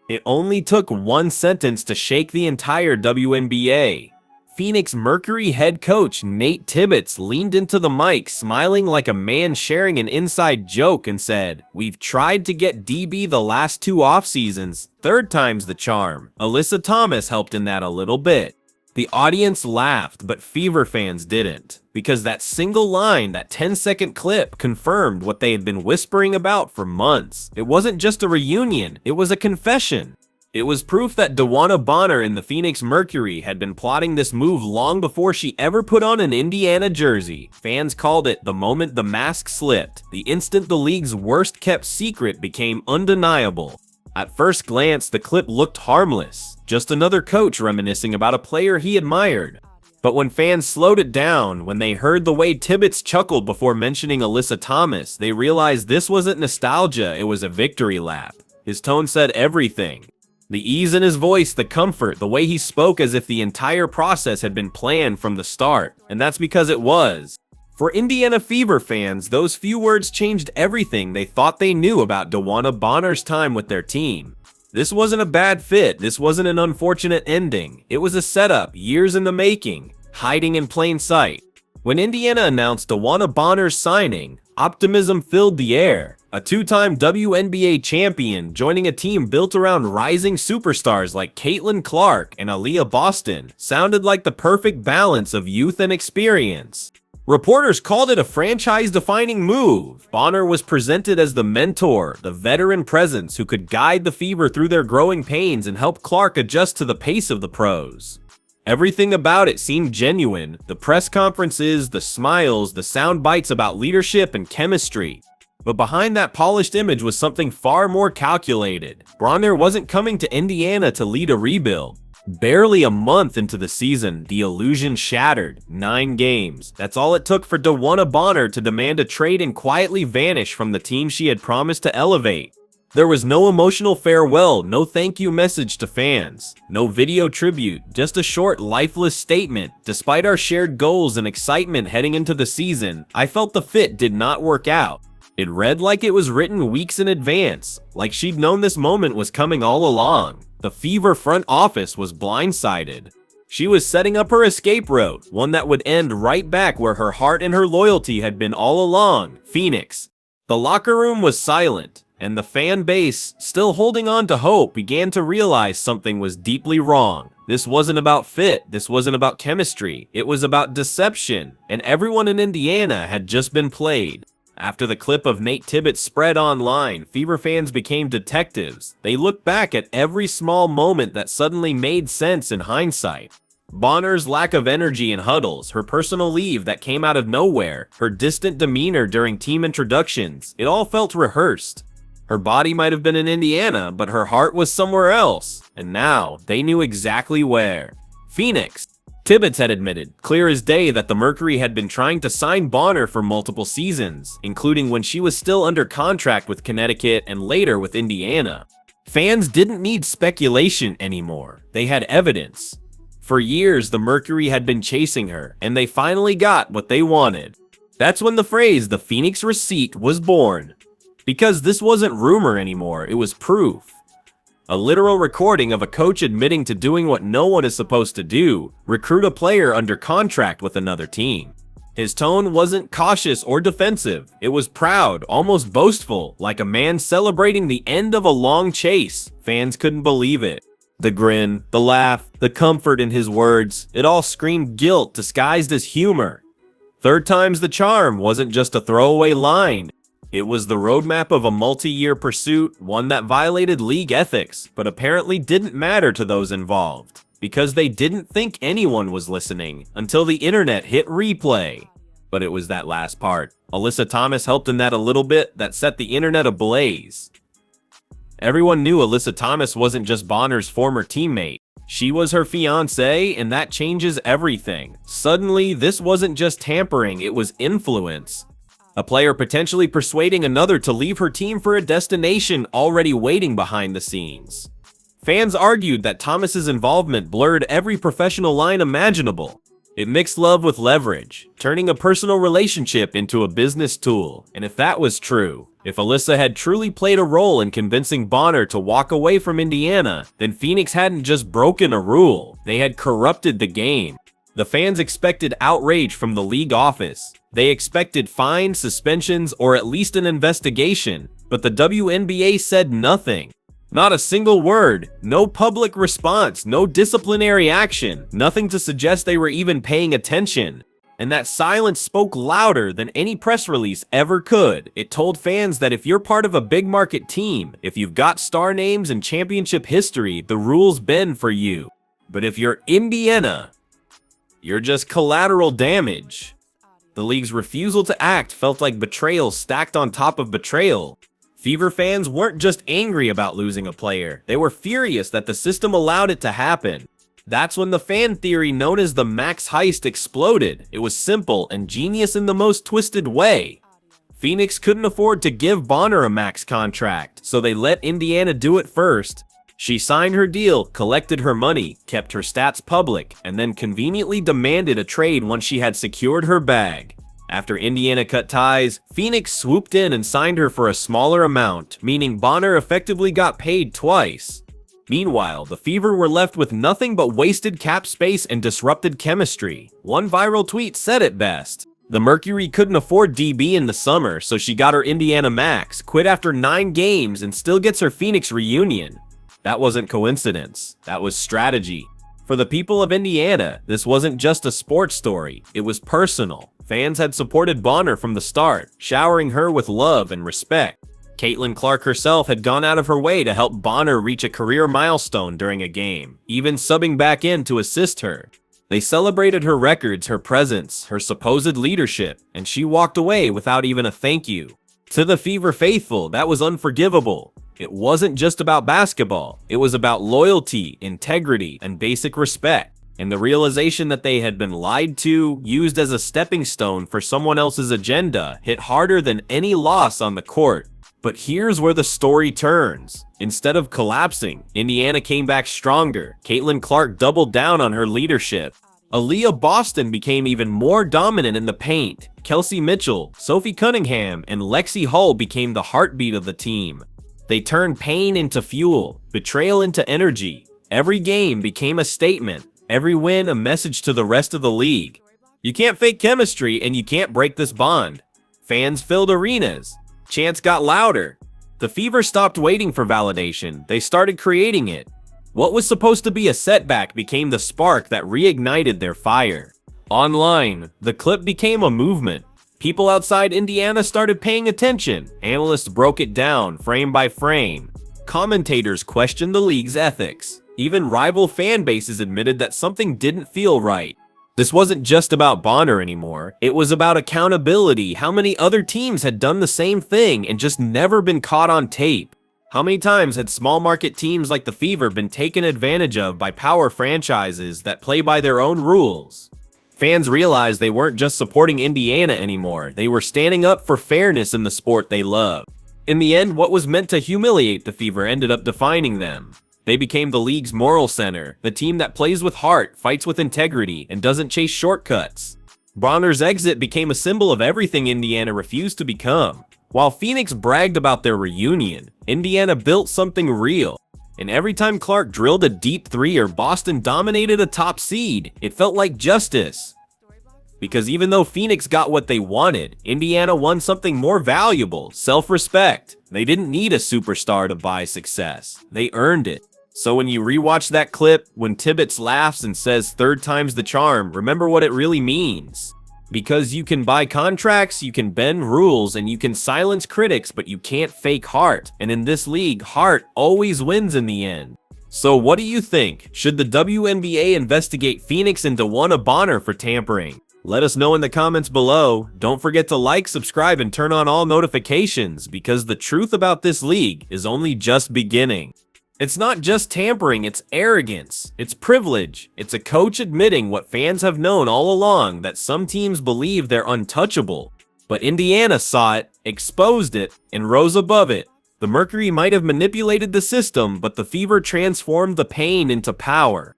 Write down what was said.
It only took one sentence to shake the entire WNBA. Phoenix Mercury head coach Nate Tibbetts leaned into the mic, smiling like a man sharing an inside joke, and said, "We've tried to get DB the last 2 off-seasons, third time's the charm. Alyssa Thomas helped in that a little bit." The audience laughed, but Fever fans didn't, because that single line, that 10-second clip, confirmed what they had been whispering about for months. It wasn't just a reunion, it was a confession. It was proof that DeWanna Bonner in the Phoenix Mercury had been plotting this move long before she ever put on an Indiana jersey. Fans called it the moment the mask slipped, the instant the league's worst-kept secret became undeniable. At first glance, the clip looked harmless, just another coach reminiscing about a player he admired. But when fans slowed it down, when they heard the way Tibbetts chuckled before mentioning Alyssa Thomas, they realized this wasn't nostalgia, it was a victory lap. His tone said everything. The ease in his voice, the comfort, the way he spoke as if the entire process had been planned from the start. And that's because it was. For Indiana Fever fans, those few words changed everything they thought they knew about DeWanna Bonner's time with their team. This wasn't a bad fit, this wasn't an unfortunate ending. It was a setup, years in the making, hiding in plain sight. When Indiana announced DeWanna Bonner's signing, optimism filled the air. A 2-time WNBA champion joining a team built around rising superstars like Caitlin Clark and Aaliyah Boston sounded like the perfect balance of youth and experience. Reporters called it a franchise-defining move. Bonner was presented as the mentor, the veteran presence who could guide the Fever through their growing pains and help Clark adjust to the pace of the pros. Everything about it seemed genuine, the press conferences, the smiles, the sound bites about leadership and chemistry. But behind that polished image was something far more calculated. Bonner wasn't coming to Indiana to lead a rebuild. Barely a month into the season, the illusion shattered. 9 games. That's all it took for DeWanna Bonner to demand a trade and quietly vanish from the team she had promised to elevate. There was no emotional farewell, no thank you message to fans, no video tribute, just a short, lifeless statement. Despite our shared goals and excitement heading into the season, I felt the fit did not work out. It read like it was written weeks in advance, like she'd known this moment was coming all along. The Fever front office was blindsided. She was setting up her escape route, one that would end right back where her heart and her loyalty had been all along, Phoenix. The locker room was silent, and the fan base, still holding on to hope, began to realize something was deeply wrong. This wasn't about fit, this wasn't about chemistry, it was about deception, and everyone in Indiana had just been played. After the clip of Nate Tibbetts spread online, Fever fans became detectives. They looked back at every small moment that suddenly made sense in hindsight. Bonner's lack of energy in huddles, her personal leave that came out of nowhere, her distant demeanor during team introductions, it all felt rehearsed. Her body might have been in Indiana, but her heart was somewhere else, and now they knew exactly where. Phoenix. Tibbetts had admitted, clear as day, that the Mercury had been trying to sign Bonner for multiple seasons, including when she was still under contract with Connecticut and later with Indiana. Fans didn't need speculation anymore, they had evidence. For years, the Mercury had been chasing her, and they finally got what they wanted. That's when the phrase, "the Phoenix receipt," was born. Because this wasn't rumor anymore, it was proof. A literal recording of a coach admitting to doing what no one is supposed to do, recruit a player under contract with another team. His tone wasn't cautious or defensive, it was proud, almost boastful, like a man celebrating the end of a long chase. Fans couldn't believe it. The grin, the laugh, the comfort in his words, it all screamed guilt disguised as humor. "Third time's the charm" wasn't just a throwaway line. It was the roadmap of a multi-year pursuit, one that violated league ethics, but apparently didn't matter to those involved, because they didn't think anyone was listening until the internet hit replay. But it was that last part. Alyssa Thomas helped in that a little bit, that set the internet ablaze. Everyone knew Alyssa Thomas wasn't just Bonner's former teammate. She was her fiancé, and that changes everything. Suddenly, this wasn't just tampering, it was influence. A player potentially persuading another to leave her team for a destination already waiting behind the scenes. Fans argued that Thomas's involvement blurred every professional line imaginable. It mixed love with leverage, turning a personal relationship into a business tool. And if that was true, if Alyssa had truly played a role in convincing Bonner to walk away from Indiana, then Phoenix hadn't just broken a rule, they had corrupted the game. The fans expected outrage from the league office. They expected fines, suspensions, or at least an investigation, but the WNBA said nothing. Not a single word, no public response, no disciplinary action, nothing to suggest they were even paying attention. And that silence spoke louder than any press release ever could. It told fans that if you're part of a big market team, if you've got star names and championship history, the rules bend for you. But if you're Indiana, you're just collateral damage. The league's refusal to act felt like betrayal stacked on top of betrayal. Fever fans weren't just angry about losing a player, they were furious that the system allowed it to happen. That's when the fan theory known as the Max Heist exploded. It was simple and genius in the most twisted way. Phoenix couldn't afford to give Bonner a max contract, so they let Indiana do it first. She signed her deal, collected her money, kept her stats public, and then conveniently demanded a trade once she had secured her bag. After Indiana cut ties, Phoenix swooped in and signed her for a smaller amount, meaning Bonner effectively got paid twice. Meanwhile, the Fever were left with nothing but wasted cap space and disrupted chemistry. One viral tweet said it best. The Mercury couldn't afford DB in the summer, so she got her Indiana max, quit after 9 games, and still gets her Phoenix reunion. That wasn't coincidence, that was strategy. For the people of Indiana, this wasn't just a sports story, it was personal. Fans had supported Bonner from the start, showering her with love and respect. Caitlin Clark herself had gone out of her way to help Bonner reach a career milestone during a game, even subbing back in to assist her. They celebrated her records, her presence, her supposed leadership, and she walked away without even a thank you. To the Fever faithful, that was unforgivable. It wasn't just about basketball, it was about loyalty, integrity, and basic respect. And the realization that they had been lied to, used as a stepping stone for someone else's agenda, hit harder than any loss on the court. But here's where the story turns. Instead of collapsing, Indiana came back stronger. Caitlin Clark doubled down on her leadership. Aaliyah Boston became even more dominant in the paint. Kelsey Mitchell, Sophie Cunningham, and Lexi Hull became the heartbeat of the team. They turned pain into fuel, betrayal into energy. Every game became a statement. Every win a message to the rest of the league. You can't fake chemistry and you can't break this bond. Fans filled arenas. Chants got louder. The Fever stopped waiting for validation. They started creating it. What was supposed to be a setback became the spark that reignited their fire. Online, the clip became a movement. People outside Indiana started paying attention. Analysts broke it down frame by frame. Commentators questioned the league's ethics. Even rival fan bases admitted that something didn't feel right. This wasn't just about Bonner anymore. It was about accountability. How many other teams had done the same thing and just never been caught on tape? How many times had small market teams like the Fever been taken advantage of by power franchises that play by their own rules? Fans realized they weren't just supporting Indiana anymore. They were standing up for fairness in the sport they love. In the end, what was meant to humiliate the Fever ended up defining them. They became the league's moral center, the team that plays with heart, fights with integrity, and doesn't chase shortcuts. Bonner's exit became a symbol of everything Indiana refused to become. While Phoenix bragged about their reunion, Indiana built something real. And every time Clark drilled a deep three or Boston dominated a top seed, it felt like justice. Because even though Phoenix got what they wanted, Indiana won something more valuable, self-respect. They didn't need a superstar to buy success. They earned it. So when you rewatch that clip, when Tibbetts laughs and says "third time's the charm," remember what it really means. Because you can buy contracts, you can bend rules, and you can silence critics, but you can't fake heart. And in this league, heart always wins in the end. So what do you think? Should the WNBA investigate Phoenix and DeWanna Bonner for tampering? Let us know in the comments below. Don't forget to like, subscribe, and turn on all notifications, because the truth about this league is only just beginning. It's not just tampering, it's arrogance, it's privilege, it's a coach admitting what fans have known all along, that some teams believe they're untouchable. But Indiana saw it, exposed it, and rose above it. The Mercury might have manipulated the system, but the Fever transformed the pain into power.